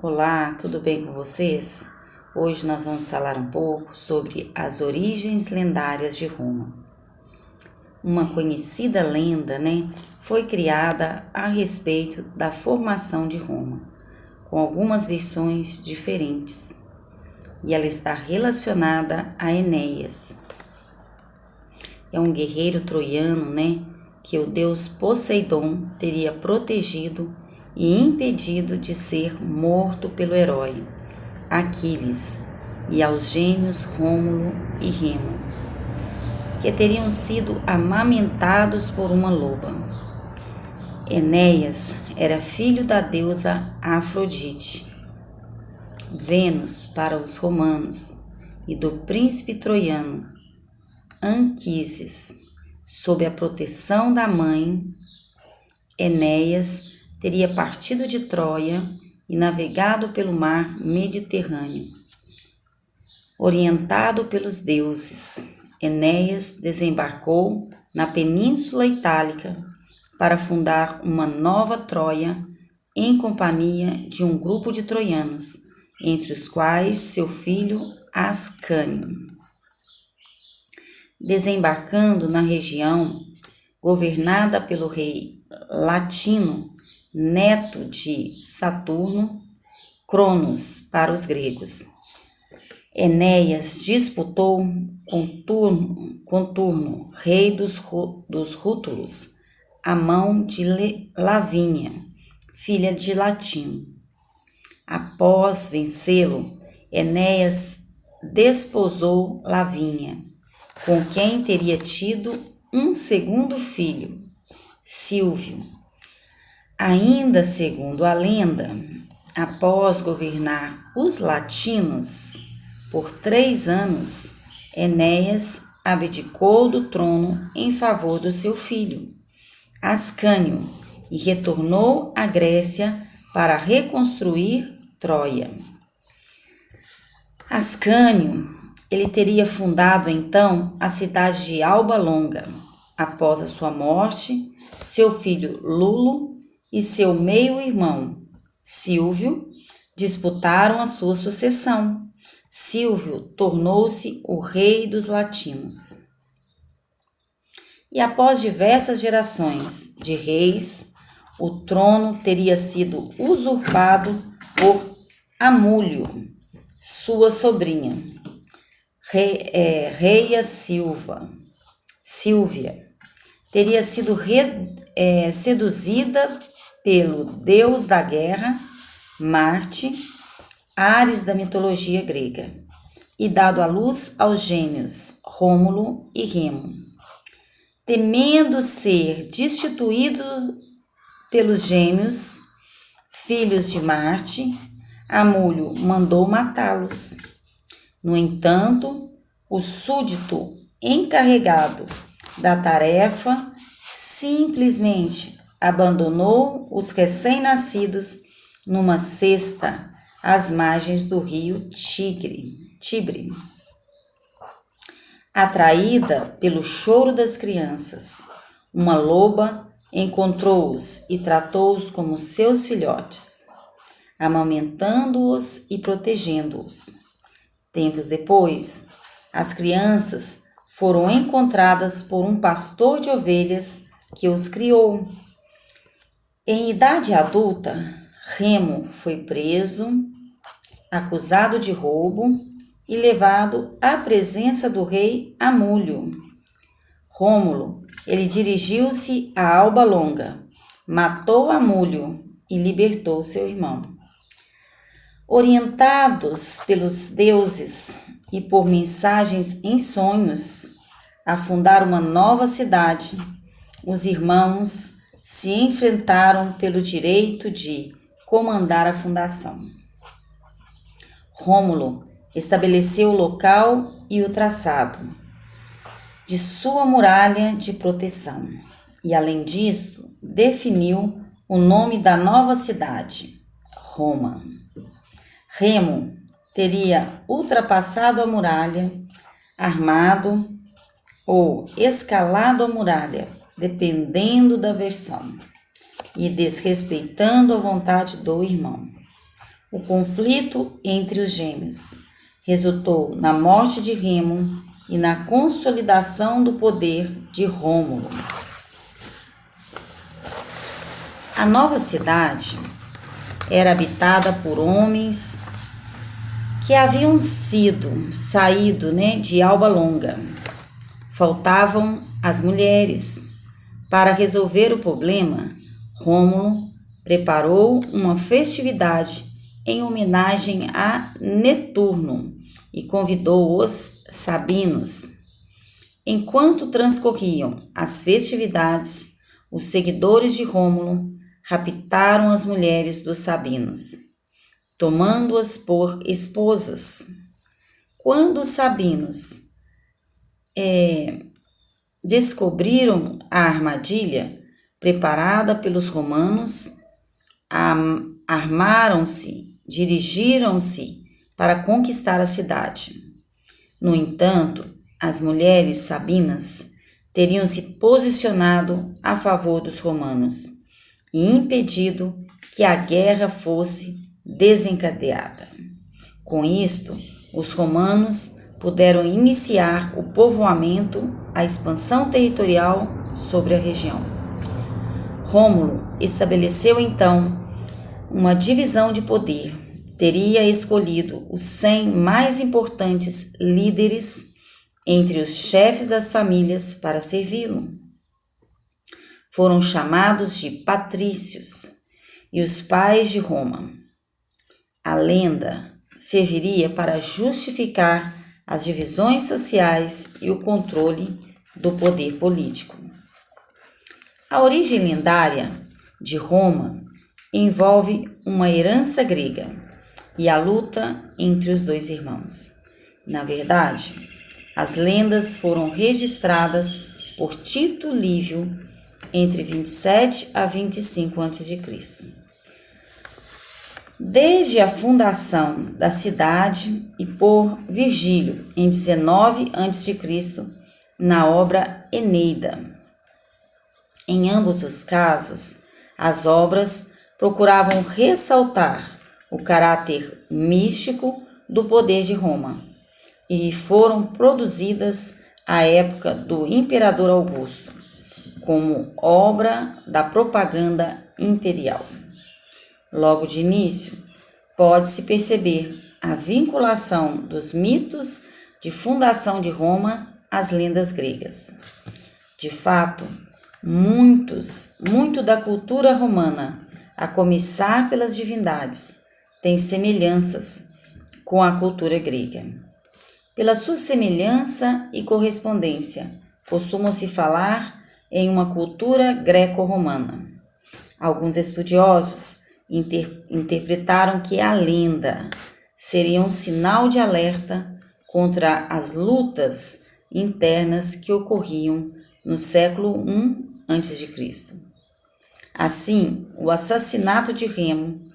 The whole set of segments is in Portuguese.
Olá, tudo bem com vocês? Hoje nós vamos falar um pouco sobre as origens lendárias de Roma. Uma conhecida lenda, foi criada a respeito da formação de Roma, com algumas versões diferentes, e ela está relacionada a Enéas. É um guerreiro troiano, que o deus Poseidon teria protegido e impedido de ser morto pelo herói Aquiles e aos gêmeos Rômulo e Remo, que teriam sido amamentados por uma loba. Enéas era filho da deusa Afrodite, Vênus para os romanos, e do príncipe troiano Anquises. Sob a proteção da mãe, Enéas teria partido de Troia e navegado pelo mar Mediterrâneo. Orientado pelos deuses, Enéas desembarcou na Península Itálica para fundar uma nova Troia em companhia de um grupo de troianos, entre os quais seu filho Ascânio. Desembarcando na região governada pelo rei Latino, neto de Saturno, Cronos para os gregos, Enéas disputou com Turno, rei dos Rútulos, a mão de Lavínia, filha de Latino. Após vencê-lo, Enéas desposou Lavínia, com quem teria tido um segundo filho, Sílvio. Ainda segundo a lenda, após governar os latinos por 3 anos, Enéas abdicou do trono em favor do seu filho, Ascânio, e retornou à Grécia para reconstruir Troia. Ascânio, ele teria fundado então a cidade de Alba Longa. Após a sua morte, seu filho Lulo e seu meio-irmão Sílvio disputaram a sua sucessão. Sílvio tornou-se o rei dos latinos. E após diversas gerações de reis, o trono teria sido usurpado por Amúlio, sua sobrinha, Reia Sílvia. Teria sido seduzida pelo deus da guerra, Marte, Ares da mitologia grega, e dado à luz aos gêmeos Rômulo e Remo. Temendo ser destituído pelos gêmeos, filhos de Marte, Amúlio mandou matá-los. No entanto, o súdito encarregado da tarefa simplesmente abandonou os recém-nascidos numa cesta às margens do rio Tibre. Atraída pelo choro das crianças, uma loba encontrou-os e tratou-os como seus filhotes, amamentando-os e protegendo-os. Tempos depois, as crianças foram encontradas por um pastor de ovelhas que os criou. Em idade adulta, Remo foi preso, acusado de roubo e levado à presença do rei Amúlio. Rômulo, ele dirigiu-se a Alba Longa, matou Amúlio e libertou seu irmão. Orientados pelos deuses e por mensagens em sonhos, a fundar uma nova cidade, os irmãos se enfrentaram pelo direito de comandar a fundação. Rômulo estabeleceu o local e o traçado de sua muralha de proteção e, além disso, definiu o nome da nova cidade, Roma. Remo teria ultrapassado a muralha, armado ou escalado a muralha, dependendo da versão, e desrespeitando a vontade do irmão. O conflito entre os gêmeos resultou na morte de Remo e na consolidação do poder de Rômulo. A nova cidade era habitada por homens que haviam saído de Alba Longa. Faltavam as mulheres. Para resolver o problema, Rômulo preparou uma festividade em homenagem a Netuno e convidou os sabinos. Enquanto transcorriam as festividades, os seguidores de Rômulo raptaram as mulheres dos sabinos, tomando-as por esposas. Quando os sabinos descobriram a armadilha preparada pelos romanos, armaram-se, dirigiram-se para conquistar a cidade. No entanto, as mulheres sabinas teriam se posicionado a favor dos romanos e impedido que a guerra fosse desencadeada. Com isto, os romanos puderam iniciar o povoamento, a expansão territorial sobre a região. Rômulo estabeleceu então uma divisão de poder. Teria escolhido os 100 mais importantes líderes entre os chefes das famílias para servi-lo. Foram chamados de patrícios e os pais de Roma. A lenda serviria para justificar as divisões sociais e o controle do poder político. A origem lendária de Roma envolve uma herança grega e a luta entre os dois irmãos. Na verdade, as lendas foram registradas por Tito Livio entre 27 a 25 a.C. Desde a fundação da cidade e por Virgílio em 19 a.C. na obra Eneida. Em ambos os casos, as obras procuravam ressaltar o caráter místico do poder de Roma e foram produzidas à época do imperador Augusto, como obra da propaganda imperial. Logo de início, pode-se perceber a vinculação dos mitos de fundação de Roma às lendas gregas. De fato, muito da cultura romana, a começar pelas divindades, tem semelhanças com a cultura grega. Pela sua semelhança e correspondência, costuma-se falar em uma cultura greco-romana. Alguns estudiosos interpretaram que a lenda seria um sinal de alerta contra as lutas internas que ocorriam no século I a.C. Assim, o assassinato de Remo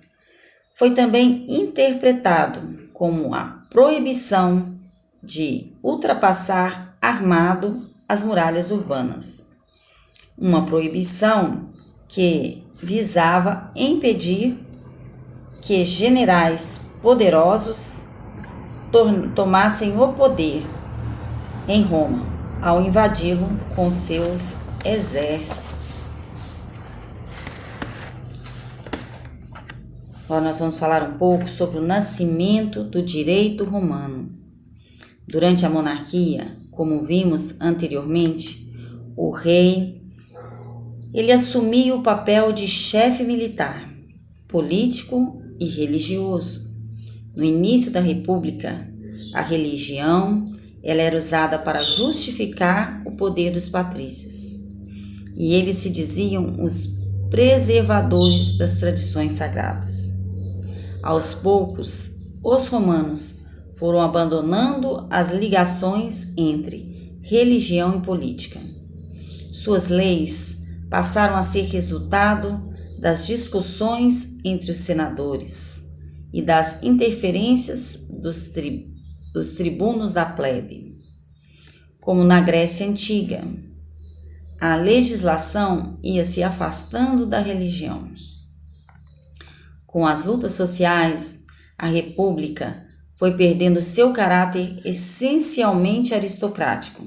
foi também interpretado como a proibição de ultrapassar armado as muralhas urbanas. Uma proibição que visava impedir que generais poderosos tomassem o poder em Roma ao invadi-lo com seus exércitos. Agora nós vamos falar um pouco sobre o nascimento do direito romano. Durante a monarquia, como vimos anteriormente, o rei ele assumia o papel de chefe militar, político e religioso. No início da República, a religião ela era usada para justificar o poder dos patrícios. E eles se diziam os preservadores das tradições sagradas. Aos poucos, os romanos foram abandonando as ligações entre religião e política. Suas leis passaram a ser resultado das discussões entre os senadores e das interferências dos tribunos da plebe. Como na Grécia Antiga, a legislação ia se afastando da religião. Com as lutas sociais, a república foi perdendo seu caráter essencialmente aristocrático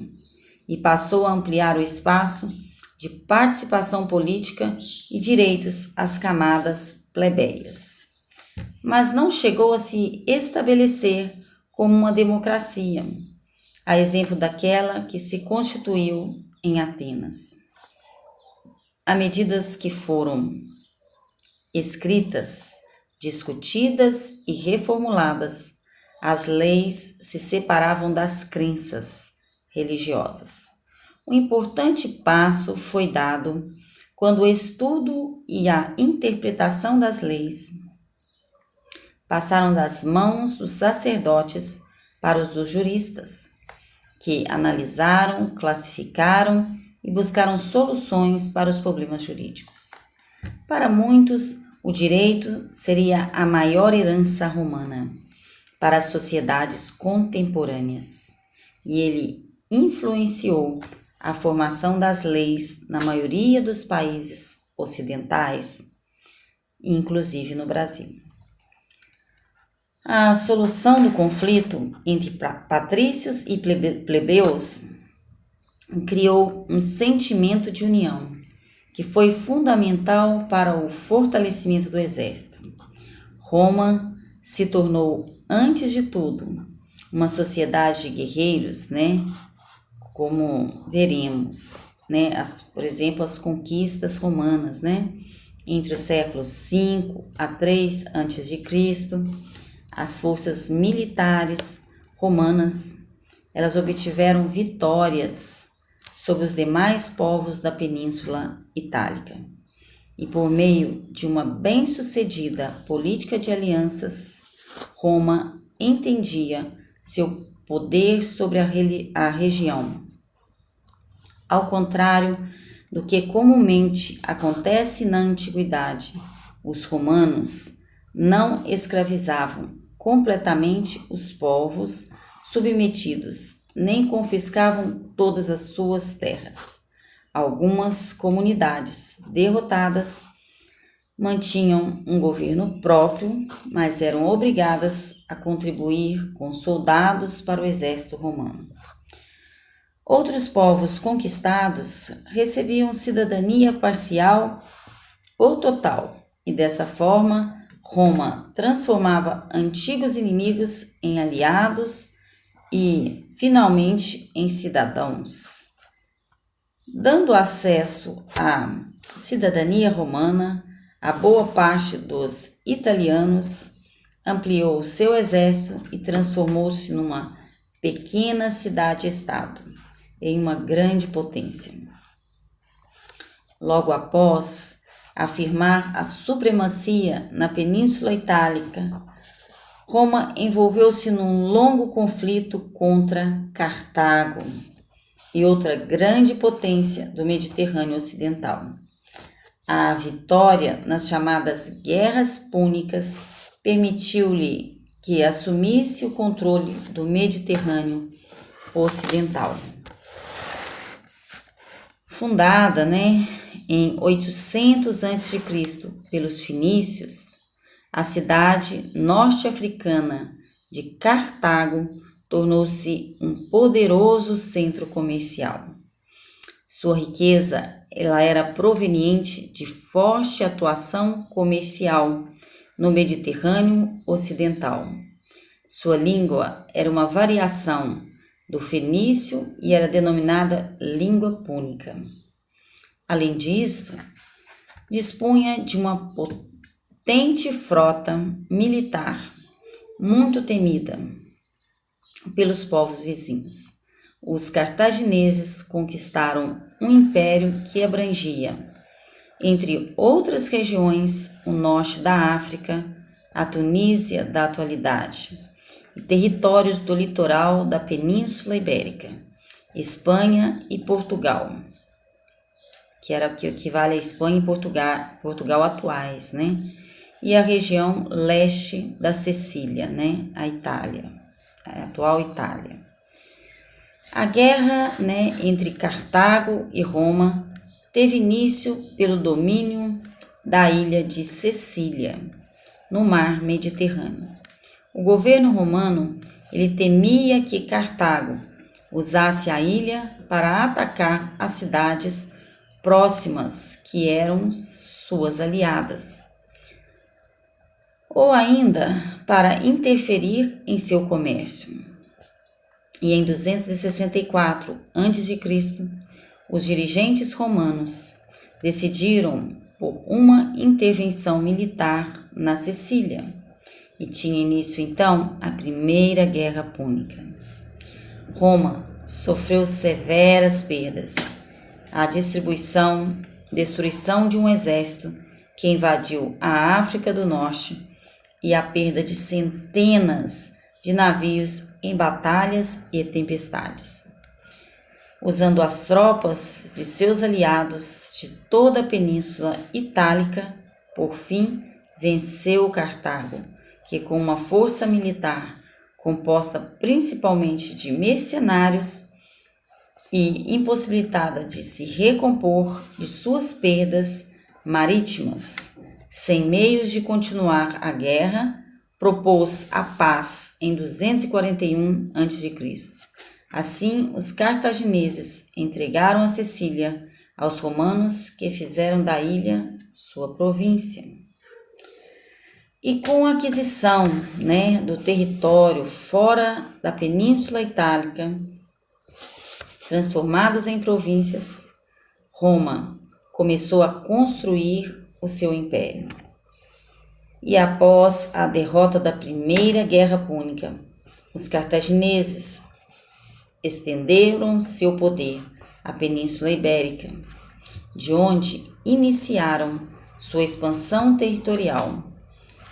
e passou a ampliar o espaço de participação política e direitos às camadas plebeias. Mas não chegou a se estabelecer como uma democracia, a exemplo daquela que se constituiu em Atenas. À medida que foram escritas, discutidas e reformuladas, as leis se separavam das crenças religiosas. Um importante passo foi dado quando o estudo e a interpretação das leis passaram das mãos dos sacerdotes para os dos juristas, que analisaram, classificaram e buscaram soluções para os problemas jurídicos. Para muitos, o direito seria a maior herança romana para as sociedades contemporâneas, e ele influenciou a formação das leis na maioria dos países ocidentais, inclusive no Brasil. A solução do conflito entre patrícios e plebeus criou um sentimento de união, que foi fundamental para o fortalecimento do exército. Roma se tornou, antes de tudo, uma sociedade de guerreiros, como veremos, por exemplo, as conquistas romanas, entre os séculos 5 a 3 a.C., as forças militares romanas, elas obtiveram vitórias sobre os demais povos da Península Itálica. E por meio de uma bem-sucedida política de alianças, Roma entendia seu poder sobre a região. Ao contrário do que comumente acontece na antiguidade, os romanos não escravizavam completamente os povos submetidos, nem confiscavam todas as suas terras. Algumas comunidades derrotadas mantinham um governo próprio, mas eram obrigadas a contribuir com soldados para o exército romano. Outros povos conquistados recebiam cidadania parcial ou total, e dessa forma Roma transformava antigos inimigos em aliados e, finalmente, em cidadãos. Dando acesso à cidadania romana, a boa parte dos italianos ampliou seu exército e transformou-se numa pequena cidade-estado, em uma grande potência. Logo após afirmar a supremacia na Península Itálica, Roma envolveu-se num longo conflito contra Cartago e outra grande potência do Mediterrâneo Ocidental. A vitória nas chamadas Guerras Púnicas permitiu-lhe que assumisse o controle do Mediterrâneo Ocidental. Fundada, em 800 a.C. pelos fenícios, a cidade norte-africana de Cartago tornou-se um poderoso centro comercial. Sua riqueza era proveniente de forte atuação comercial no Mediterrâneo Ocidental. Sua língua era uma variação do fenício e era denominada língua púnica. Além disso, dispunha de uma potente frota militar, muito temida pelos povos vizinhos. Os cartagineses conquistaram um império que abrangia, entre outras regiões, o norte da África, a Tunísia da atualidade, e territórios do litoral da Península Ibérica, Espanha e Portugal, que era o que equivale a Espanha e Portugal atuais, e a região leste da Sicília, a Itália, a atual Itália. A guerra, entre Cartago e Roma teve início pelo domínio da ilha de Sicília, no mar Mediterrâneo. O governo romano ele temia que Cartago usasse a ilha para atacar as cidades próximas que eram suas aliadas, ou ainda para interferir em seu comércio. E em 264 a.C., os dirigentes romanos decidiram por uma intervenção militar na Sicília, e tinha início então a Primeira Guerra Púnica. Roma sofreu severas perdas. A destruição de um exército que invadiu a África do Norte e a perda de centenas de navios em batalhas e tempestades. Usando as tropas de seus aliados de toda a Península Itálica, por fim, venceu Cartago, que com uma força militar composta principalmente de mercenários e impossibilitada de se recompor de suas perdas marítimas, sem meios de continuar a guerra, propôs a paz em 241 a.C. Assim, os cartagineses entregaram a Sicília aos romanos, que fizeram da ilha sua província. E com a aquisição, do território fora da Península Itálica, transformados em províncias, Roma começou a construir o seu império. E após a derrota da Primeira Guerra Púnica, os cartagineses estenderam seu poder à Península Ibérica, de onde iniciaram sua expansão territorial,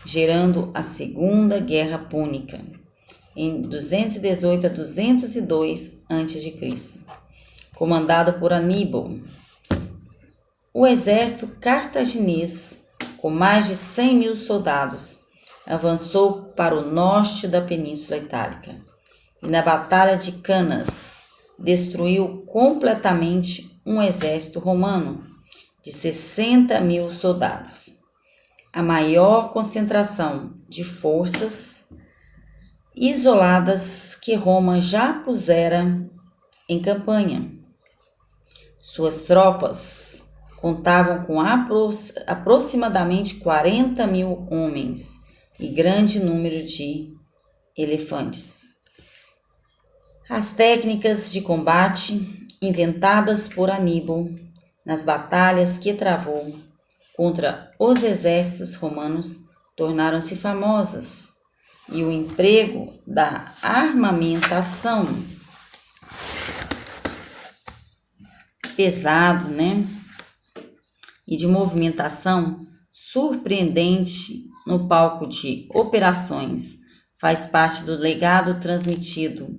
gerando a Segunda Guerra Púnica, em 218 a 202 a.C., comandado por Aníbal. O exército cartaginês, com mais de 100.000 soldados, avançou para o norte da Península Itálica e, na Batalha de Canas, destruiu completamente um exército romano de 60.000 soldados, a maior concentração de forças isoladas que Roma já pusera em campanha. Suas tropas contavam com aproximadamente 40.000 homens e grande número de elefantes. As técnicas de combate inventadas por Aníbal nas batalhas que travou contra os exércitos romanos tornaram-se famosas, e o emprego da armamentação pesado, e de movimentação surpreendente no palco de operações faz parte do legado transmitido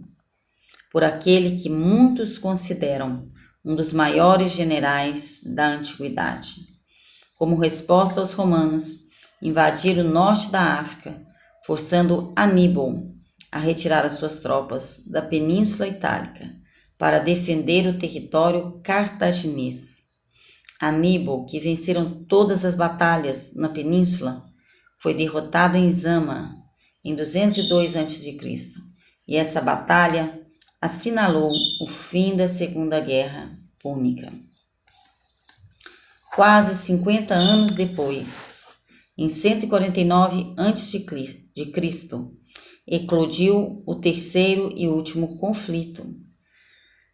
por aquele que muitos consideram um dos maiores generais da antiguidade. Como resposta aos romanos, invadiram o norte da África, forçando Aníbal a retirar as suas tropas da Península Itálica para defender o território cartaginês. Aníbal, que venceram todas as batalhas na península, foi derrotado em Zama em 202 a.C., e essa batalha assinalou o fim da Segunda Guerra Púnica. Quase 50 anos depois, em 149 a.C., eclodiu o terceiro e último conflito,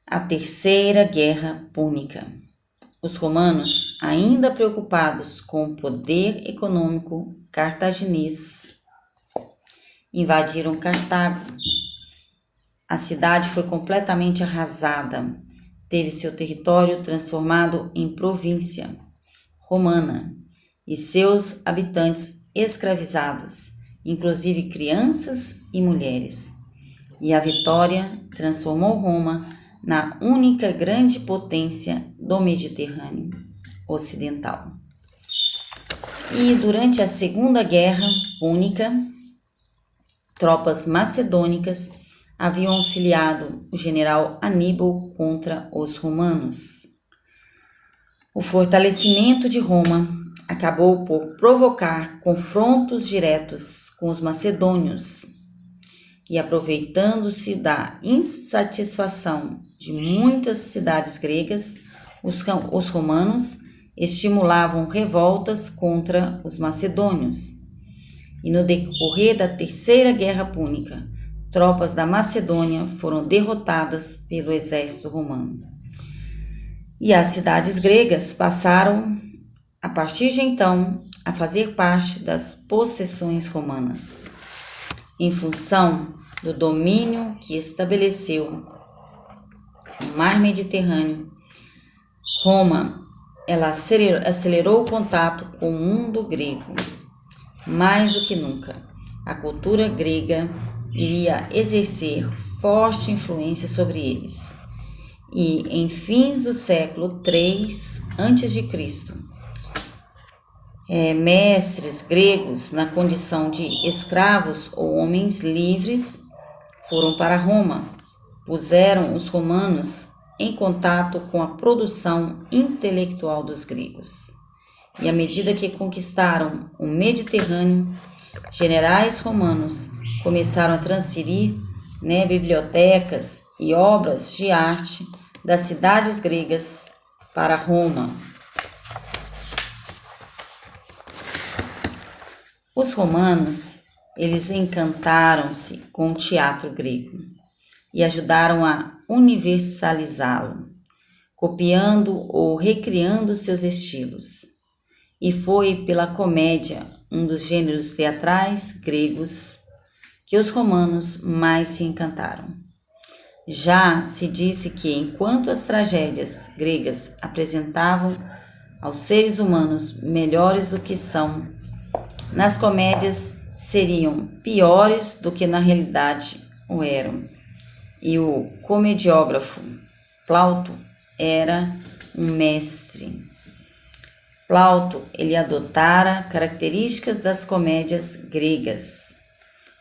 a Terceira Guerra Púnica. Os romanos, ainda preocupados com o poder econômico cartaginês, invadiram Cartago. A cidade foi completamente arrasada, teve seu território transformado em província romana e seus habitantes escravizados, inclusive crianças e mulheres. E a vitória transformou Roma na única grande potência do Mediterrâneo Ocidental. E durante a Segunda Guerra Púnica, tropas macedônicas haviam auxiliado o general Aníbal contra os romanos. O fortalecimento de Roma acabou por provocar confrontos diretos com os macedônios, e aproveitando-se da insatisfação de muitas cidades gregas, os romanos estimulavam revoltas contra os macedônios. E no decorrer da Terceira Guerra Púnica, tropas da Macedônia foram derrotadas pelo exército romano. E as cidades gregas passaram, a partir de então, a fazer parte das possessões romanas, em função do domínio que estabeleceu no mar Mediterrâneo. Roma, ela acelerou o contato com o mundo grego. Mais do que nunca, a cultura grega iria exercer forte influência sobre eles. E em fins do século III a.C., mestres gregos na condição de escravos ou homens livres foram para Roma, puseram os romanos em contato com a produção intelectual dos gregos. E à medida que conquistaram o Mediterrâneo, generais romanos começaram a transferir bibliotecas e obras de arte das cidades gregas para Roma. Os romanos, eles encantaram-se com o teatro grego e ajudaram a universalizá-lo, copiando ou recriando seus estilos. E foi pela comédia, um dos gêneros teatrais gregos, que os romanos mais se encantaram. Já se disse que, enquanto as tragédias gregas apresentavam aos seres humanos melhores do que são, nas comédias seriam piores do que na realidade o eram. E o comediógrafo Plauto era um mestre. Plauto, ele adotara características das comédias gregas,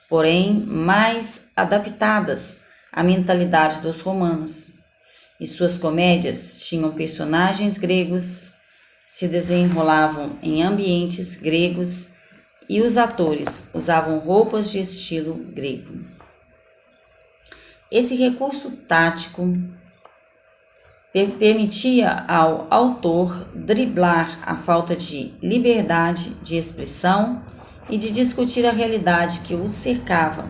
porém mais adaptadas à mentalidade dos romanos. E suas comédias tinham personagens gregos, se desenrolavam em ambientes gregos e os atores usavam roupas de estilo grego. Esse recurso tático permitia ao autor driblar a falta de liberdade de expressão e de discutir a realidade que o cercava,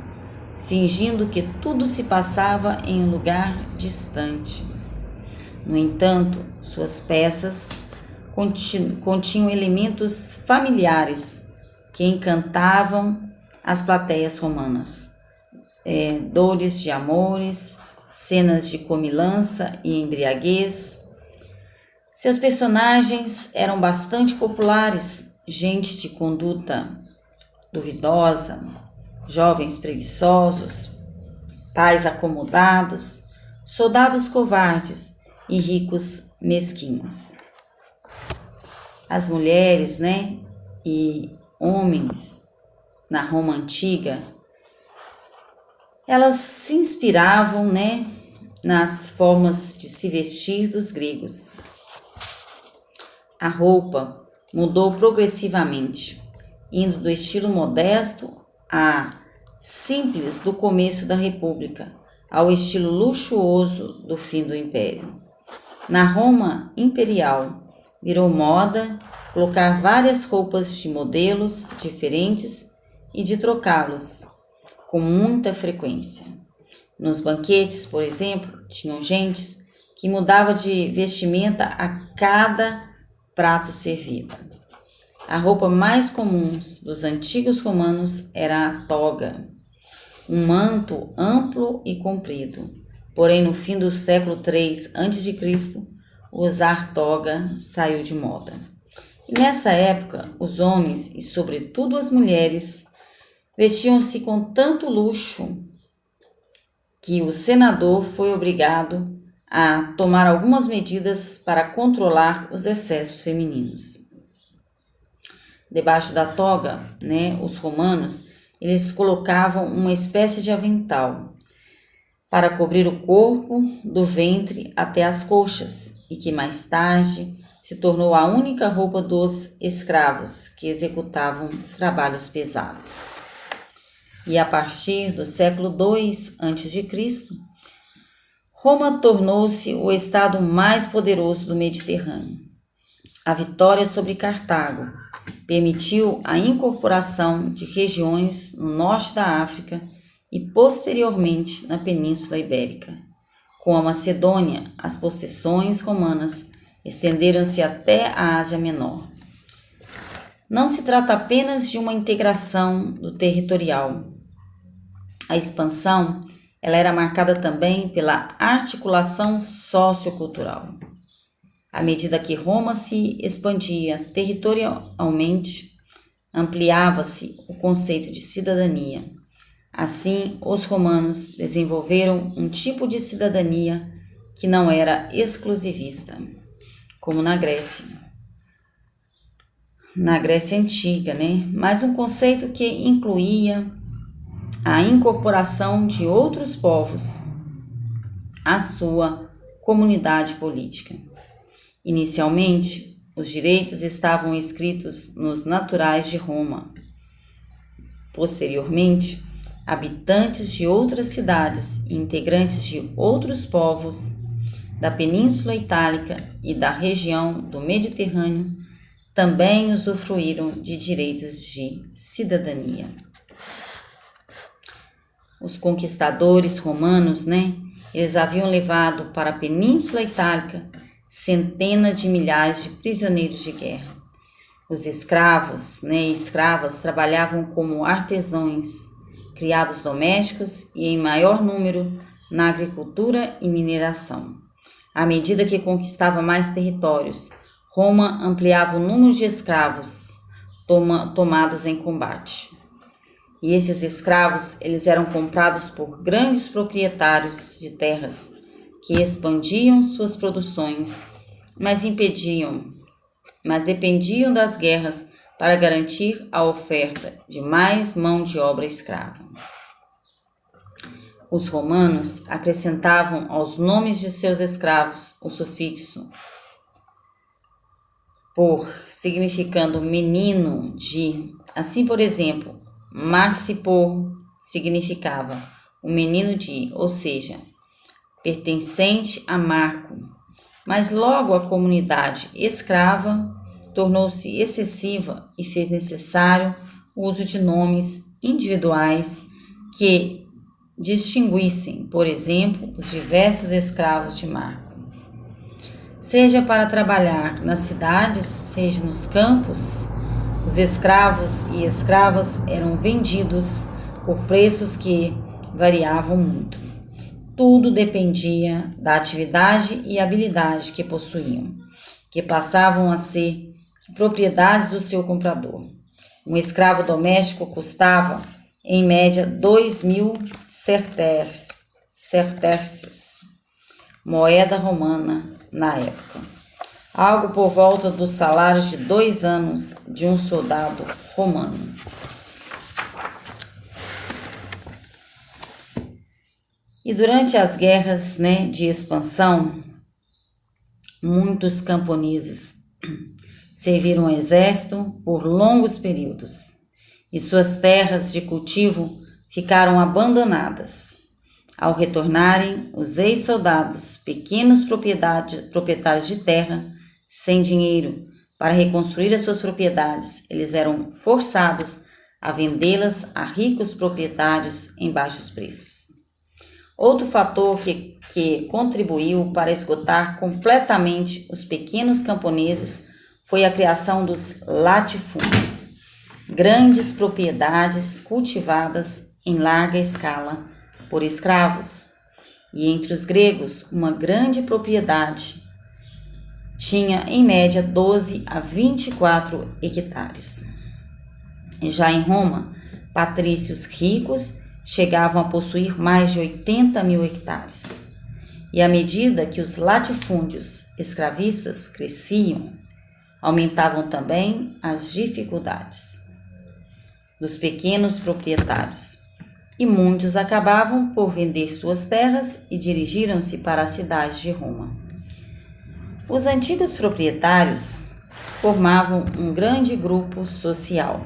fingindo que tudo se passava em um lugar distante. No entanto, suas peças continham elementos familiares que encantavam as plateias romanas. Dores de amores, cenas de comilança e embriaguez. Seus personagens eram bastante populares, gente de conduta duvidosa, jovens preguiçosos, pais acomodados, soldados covardes e ricos mesquinhos. As mulheres, e homens na Roma antiga, elas se inspiravam, nas formas de se vestir dos gregos. A roupa mudou progressivamente, indo do estilo modesto a simples do começo da República, ao estilo luxuoso do fim do Império. Na Roma imperial, virou moda colocar várias roupas de modelos diferentes e de trocá-los com muita frequência. Nos banquetes, por exemplo, tinham gente que mudava de vestimenta a cada prato servido. A roupa mais comum dos antigos romanos era a toga, um manto amplo e comprido. Porém, no fim do século III a.C., usar toga saiu de moda. E nessa época, os homens, e sobretudo as mulheres, vestiam-se com tanto luxo que o senador foi obrigado a tomar algumas medidas para controlar os excessos femininos. Debaixo da toga, os romanos, eles colocavam uma espécie de avental para cobrir o corpo, do ventre até as coxas, e que mais tarde se tornou a única roupa dos escravos que executavam trabalhos pesados. e a partir do século II a.C., Roma tornou-se o estado mais poderoso do Mediterrâneo. A vitória sobre Cartago permitiu a incorporação de regiões no norte da África e posteriormente na Península Ibérica. Com a Macedônia, as possessões romanas estenderam-se até a Ásia Menor. Não se trata apenas de uma integração do territorial. A expansão, ela era marcada também pela articulação sociocultural. À medida que Roma se expandia territorialmente, ampliava-se o conceito de cidadania. Assim, os romanos desenvolveram um tipo de cidadania que não era exclusivista, como na Grécia Antiga, mas um conceito que incluía a incorporação de outros povos à sua comunidade política. Inicialmente, os direitos estavam escritos nos naturais de Roma. Posteriormente, habitantes de outras cidades e integrantes de outros povos da Península Itálica e da região do Mediterrâneo também usufruíram de direitos de cidadania. Os conquistadores romanos, eles haviam levado para a Península Itálica centenas de milhares de prisioneiros de guerra. Os escravos e escravas trabalhavam como artesãos, criados domésticos e em maior número na agricultura e mineração. À medida que conquistava mais territórios, Roma ampliava o número de escravos tomados em combate. E esses escravos, eles eram comprados por grandes proprietários de terras que expandiam suas produções, mas dependiam das guerras para garantir a oferta de mais mão de obra escrava. Os romanos acrescentavam aos nomes de seus escravos o sufixo por, significando menino de. Assim, por exemplo, Marcipor significava o menino de, ou seja, pertencente a Marco. Mas logo a comunidade escrava tornou-se excessiva e fez necessário o uso de nomes individuais que distinguissem, por exemplo, os diversos escravos de Marco. Seja para trabalhar nas cidades, seja nos campos, os escravos e escravas eram vendidos por preços que variavam muito. Tudo dependia da atividade e habilidade que possuíam, que passavam a ser propriedades do seu comprador. Um escravo doméstico custava, em média, 2.000 sestercios, moeda romana na época, algo por volta dos salários de 2 anos de um soldado romano. E durante as guerras de expansão, muitos camponeses serviram ao exército por longos períodos e suas terras de cultivo ficaram abandonadas. Ao retornarem, os ex-soldados, pequenos proprietários de terra, sem dinheiro para reconstruir as suas propriedades, eles eram forçados a vendê-las a ricos proprietários em baixos preços. Outro fator que contribuiu para esgotar completamente os pequenos camponeses foi a criação dos latifúndios, grandes propriedades cultivadas em larga escala por escravos. E entre os gregos, uma grande propriedade tinha em média 12 a 24 hectares. E já em Roma, patrícios ricos chegavam a possuir mais de 80.000 hectares. E à medida que os latifúndios escravistas cresciam, aumentavam também as dificuldades dos pequenos proprietários. E muitos acabavam por vender suas terras e dirigiram-se para a cidade de Roma. Os antigos proprietários formavam um grande grupo social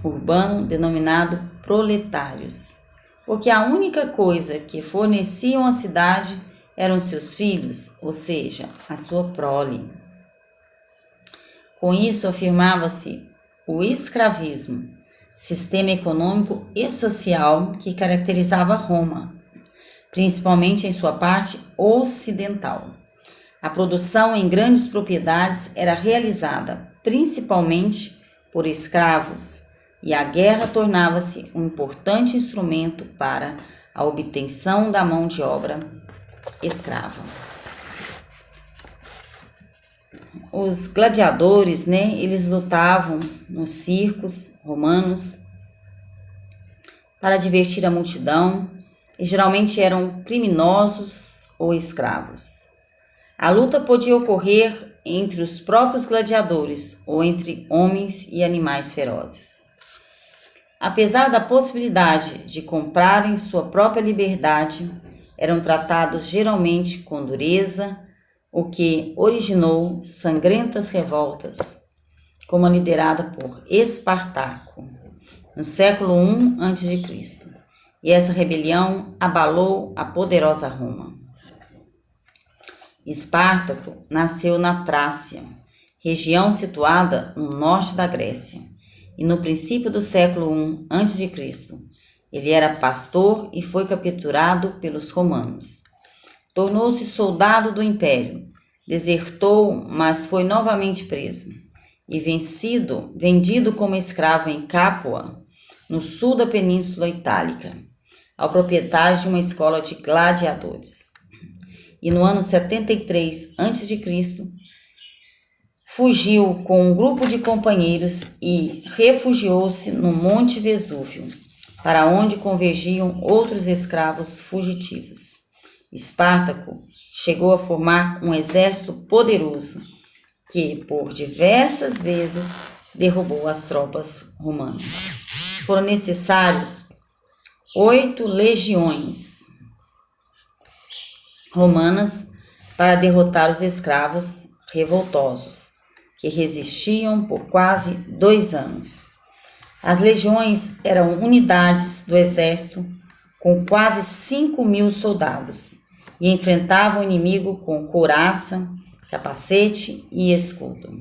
urbano denominado proletários, porque a única coisa que forneciam à cidade eram seus filhos, ou seja, a sua prole. Com isso afirmava-se o escravismo, sistema econômico e social que caracterizava Roma, principalmente em sua parte ocidental. A produção em grandes propriedades era realizada principalmente por escravos, e a guerra tornava-se um importante instrumento para a obtenção da mão de obra escrava. Os gladiadores, eles lutavam nos circos romanos para divertir a multidão e geralmente eram criminosos ou escravos. A luta podia ocorrer entre os próprios gladiadores ou entre homens e animais ferozes. Apesar da possibilidade de comprarem sua própria liberdade, eram tratados geralmente com dureza, o que originou sangrentas revoltas, como a liderada por Espartaco, no século I a.C., e essa rebelião abalou a poderosa Roma. Espartaco nasceu na Trácia, região situada no norte da Grécia, e no princípio do século I a.C., ele era pastor e foi capturado pelos romanos. Tornou-se soldado do império, desertou, mas foi novamente preso, e vendido como escravo em Capua, no sul da Península Itálica, ao proprietário de uma escola de gladiadores. E no ano 73 a.C., fugiu com um grupo de companheiros e refugiou-se no Monte Vesúvio, para onde convergiam outros escravos fugitivos. Espartaco chegou a formar um exército poderoso que, por diversas vezes, derrubou as tropas romanas. Foram necessários 8 legiões romanas para derrotar os escravos revoltosos, que resistiam por quase 2 anos. As legiões eram unidades do exército com quase 5.000 soldados e enfrentavam o inimigo com couraça, capacete e escudo.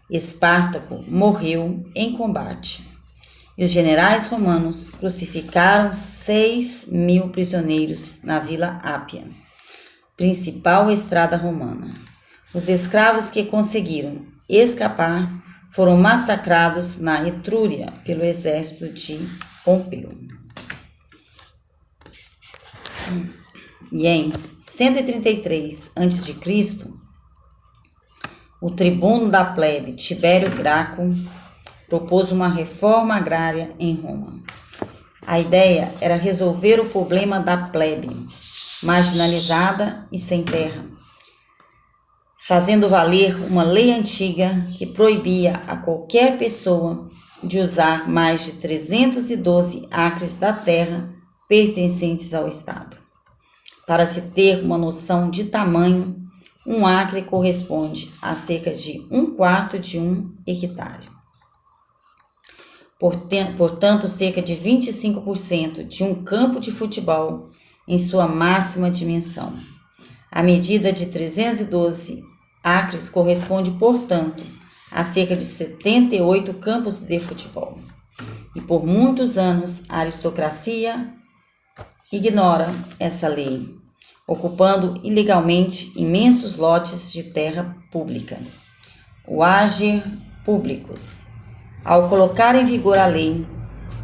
Espartaco morreu em combate e os generais romanos crucificaram 6.000 prisioneiros na Vila Ápia, principal estrada romana. Os escravos que conseguiram escapar foram massacrados na Etrúria pelo exército de Pompeu. E em 133 a.C., o tribuno da plebe Tibério Graco propôs uma reforma agrária em Roma. A ideia era resolver o problema da plebe, marginalizada e sem terra, fazendo valer uma lei antiga que proibia a qualquer pessoa de usar mais de 312 acres da terra pertencentes ao Estado. Para se ter uma noção de tamanho, um acre corresponde a cerca de 1/4 de um hectare. Portanto, cerca de 25% de um campo de futebol em sua máxima dimensão. A medida de 312 acres corresponde, portanto, a cerca de 78 campos de futebol. E por muitos anos a aristocracia ignora essa lei, ocupando ilegalmente imensos lotes de terra pública. O Ager Publicus. Ao colocar em vigor a lei,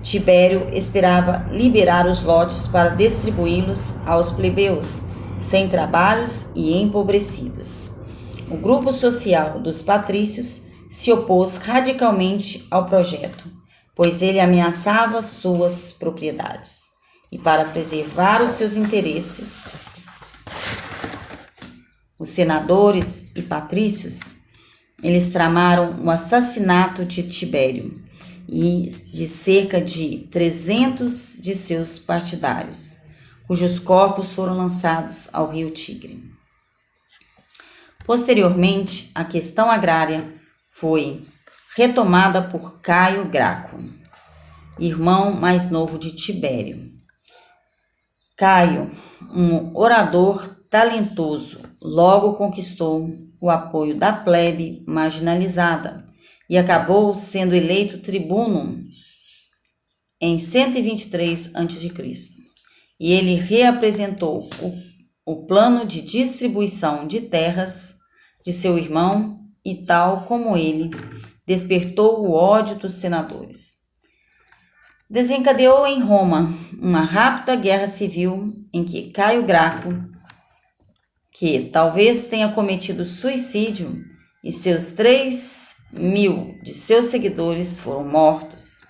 Tibério esperava liberar os lotes para distribuí-los aos plebeus, sem trabalhos e empobrecidos. O grupo social dos patrícios se opôs radicalmente ao projeto, pois ele ameaçava suas propriedades. E para preservar os seus interesses, os senadores e patrícios, eles tramaram o assassinato de Tibério e de cerca de 300 de seus partidários, cujos corpos foram lançados ao rio Tigre. Posteriormente, a questão agrária foi retomada por Caio Graco irmão mais novo de Tibério. Caio, um orador talentoso, logo conquistou o apoio da plebe marginalizada e acabou sendo eleito tribuno em 123 a.C. E ele reapresentou o plano de distribuição de terras de seu irmão e, tal como ele, despertou o ódio dos senadores. Desencadeou em Roma uma rápida guerra civil em que Caio Graco, que talvez tenha cometido suicídio, e seus 3.000 de seus seguidores foram mortos.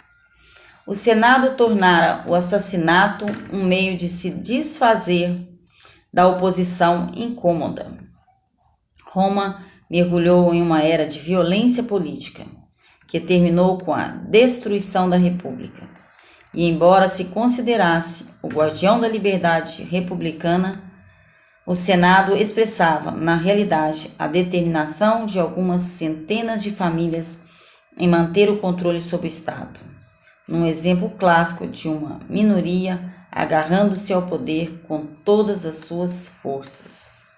O Senado tornara o assassinato um meio de se desfazer da oposição incômoda. Roma mergulhou em uma era de violência política, que terminou com a destruição da República. E embora se considerasse o guardião da liberdade republicana, o Senado expressava, na realidade, a determinação de algumas centenas de famílias em manter o controle sobre o Estado, num exemplo clássico de uma minoria agarrando-se ao poder com todas as suas forças.